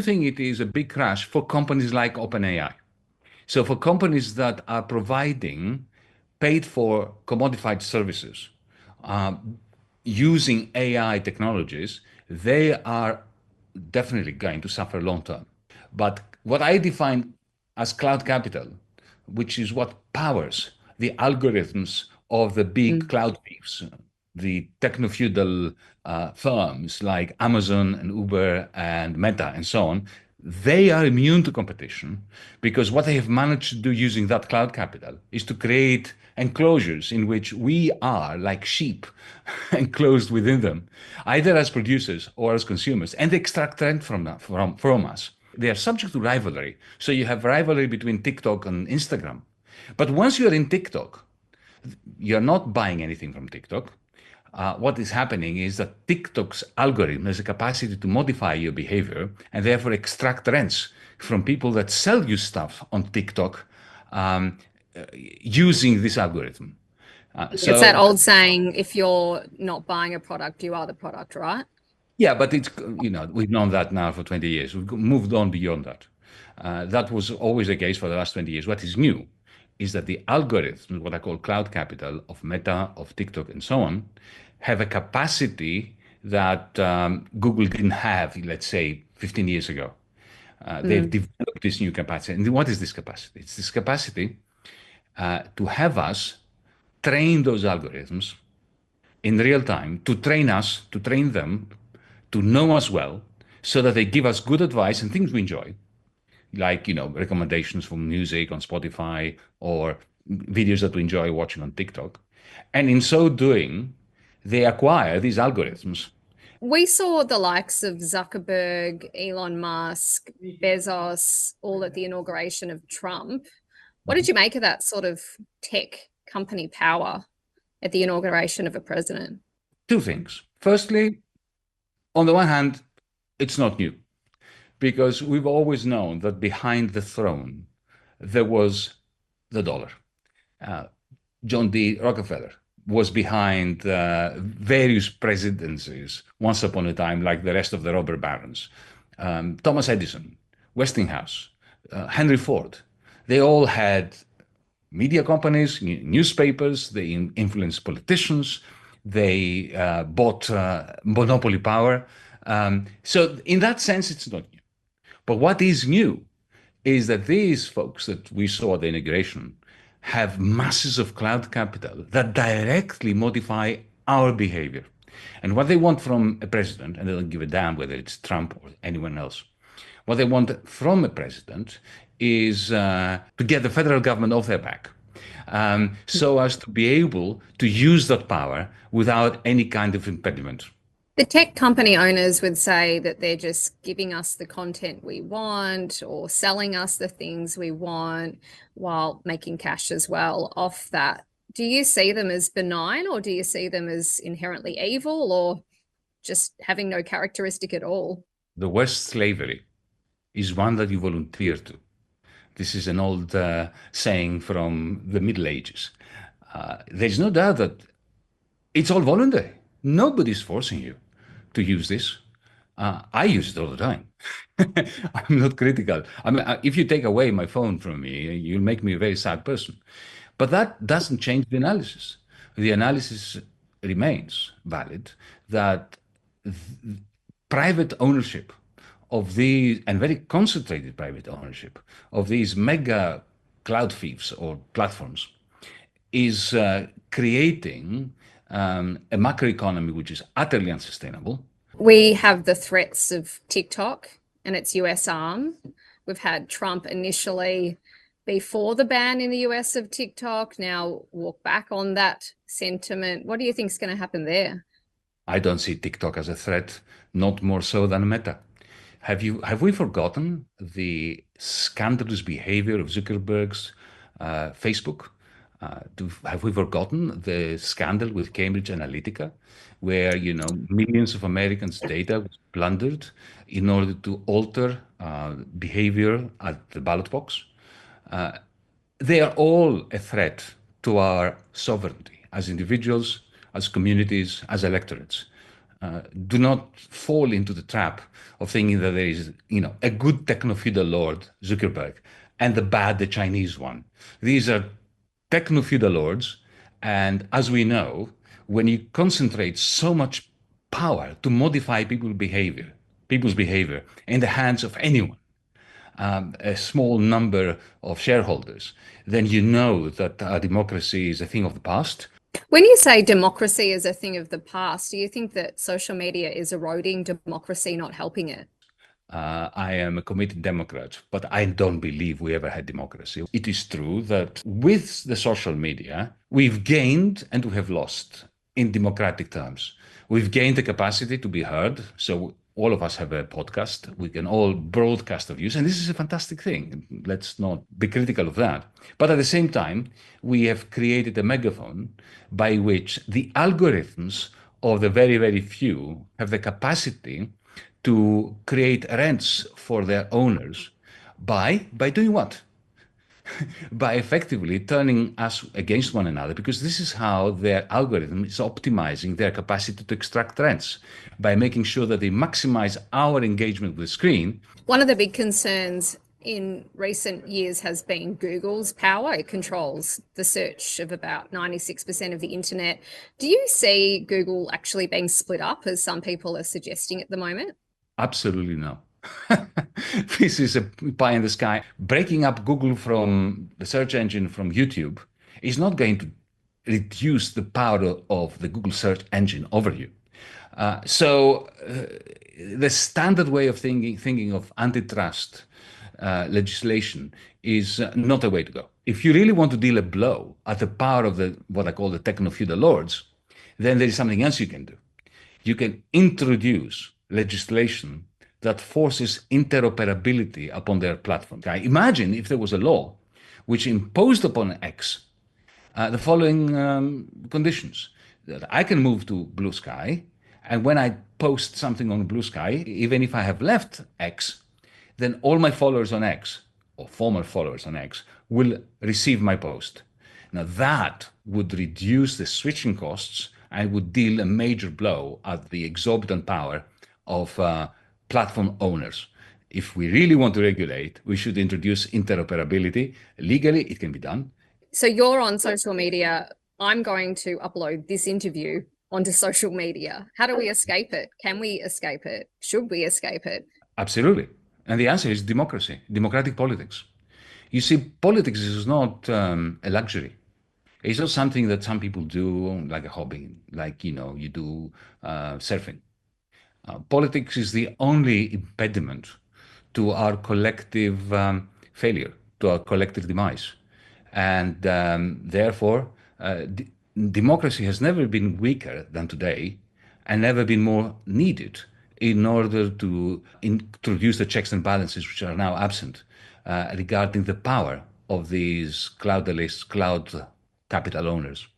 I think it is a big crash for companies like OpenAI. So for companies that are providing paid for commodified services using AI technologies, they are definitely going to suffer long term. But what I define as cloud capital, which is what powers the algorithms of the big Mm. cloud thieves, the technofeudal firms like Amazon and Uber and Meta and so on, they are immune to competition because what they have managed to do using that cloud capital is to create enclosures in which we are like sheep enclosed within them, either as producers or as consumers, and they extract rent from us. They are subject to rivalry. So you have rivalry between TikTok and Instagram. But once you're in TikTok, you're not buying anything from TikTok. What is happening is that TikTok's algorithm has a capacity to modify your behavior and therefore extract rents from people that sell you stuff on TikTok um, using this algorithm. It's that So old saying, if you're not buying a product, you are the product, right? yeah, but it's, we've known that now for 20 years. We've moved on beyond that. That was always the case for the last 20 years. What is new is that the algorithms, what I call cloud capital of Meta, of TikTok, and so on, have a capacity that Google didn't have, let's say, 15 years ago. They've Mm. developed this new capacity. And what is this capacity? It's this capacity to have us train those algorithms in real time, to train us, to train them, to know us well, so that they give us good advice and things we enjoy, like recommendations from music on Spotify or videos that we enjoy watching on TikTok. And in so doing, they acquire these algorithms. We saw the likes of Zuckerberg, Elon Musk, Bezos, all at the inauguration of Trump. What did you make of that sort of tech company power at the inauguration of a president? Two things. Firstly, on the one hand, it's not new because we've always known that behind the throne there was the dollar. Uh, John D. Rockefeller was behind various presidencies once upon a time, like the rest of the robber barons. Thomas Edison, Westinghouse, Henry Ford, they all had media companies, newspapers, they influenced politicians, they bought monopoly power. So, in that sense, it's not new. But what is new is that these folks that we saw at the inauguration have masses of cloud capital that directly modify our behavior. And what they want from a president, and they don't give a damn whether it's Trump or anyone else, what they want from a president is to get the federal government off their back. So as to be able to use that power without any kind of impediment. The tech company owners would say that they're just giving us the content we want or selling us the things we want while making cash as well off that. Do you see them as benign, or do you see them as inherently evil, or just having no characteristic at all? The worst slavery is one that you volunteer to. This is an old saying from the Middle Ages. There's no doubt that it's all voluntary. Nobody's forcing you to use this. I use it all the time. I'm not critical. I mean, if you take away my phone from me, you'll make me a very sad person. But that doesn't change the analysis. The analysis remains valid that private ownership of these, and very concentrated private ownership of these mega cloud thieves or platforms, is creating a macroeconomy which is utterly unsustainable. We have the threats of TikTok and its US arm. We've had Trump initially before the ban in the US of TikTok, now walk back on that sentiment. What do you think is going to happen there? I don't see TikTok as a threat, not more so than Meta. Have we forgotten the scandalous behavior of Zuckerberg's Facebook? Have we forgotten the scandal with Cambridge Analytica, where millions of Americans' data was plundered in order to alter behavior at the ballot box? They are all a threat to our sovereignty as individuals, as communities, as electorates. do not fall into the trap of thinking that there is, a good techno-feudal lord, Zuckerberg, and the Chinese one. These are techno-feudal lords, and as we know, when you concentrate so much power to modify people's behavior in the hands of anyone, a small number of shareholders, then you know that democracy is a thing of the past. When you say democracy is a thing of the past, do you think that social media is eroding democracy, not helping it? I am a committed Democrat, but I don't believe we ever had democracy. It is true that with the social media, we've gained and we have lost in democratic terms. We've gained the capacity to be heard. So all of us have a podcast. We can all broadcast our views. And this is a fantastic thing. Let's not be critical of that. But at the same time, we have created a megaphone by which the algorithms of the very, very few have the capacity to create rents for their owners by doing what? By effectively turning us against one another, because this is how their algorithm is optimizing their capacity to extract rents, by making sure that they maximize our engagement with the screen. One of the big concerns in recent years has been Google's power. It controls the search of about 96% of the internet. Do you see Google actually being split up, as some people are suggesting at the moment? Absolutely no. This is a pie in the sky. Breaking up Google from the search engine from YouTube is not going to reduce the power of the Google search engine over you. The standard way of thinking of antitrust legislation is not a way to go. If you really want to deal a blow at the power of what I call the techno-feudal lords, then there is something else you can do. You can introduce legislation that forces interoperability upon their platform. Imagine if there was a law which imposed upon X the following conditions: that I can move to Blue Sky, and when I post something on Blue Sky, even if I have left X, then all my followers on X, or former followers on X, will receive my post. Now that would reduce the switching costs and would deal a major blow at the exorbitant power of platform owners. If we really want to regulate, we should introduce interoperability. Legally, it can be done. So you're on social media. I'm going to upload this interview onto social media. How do we escape it? Can we escape it? Should we escape it? Absolutely. And the answer is democracy, democratic politics. You see, politics is not a luxury. It's not something that some people do like a hobby, like, you do surfing. Politics is the only impediment to our collective failure, to our collective demise. And therefore, democracy has never been weaker than today and never been more needed in order to introduce the checks and balances which are now absent regarding the power of these cloud capital owners.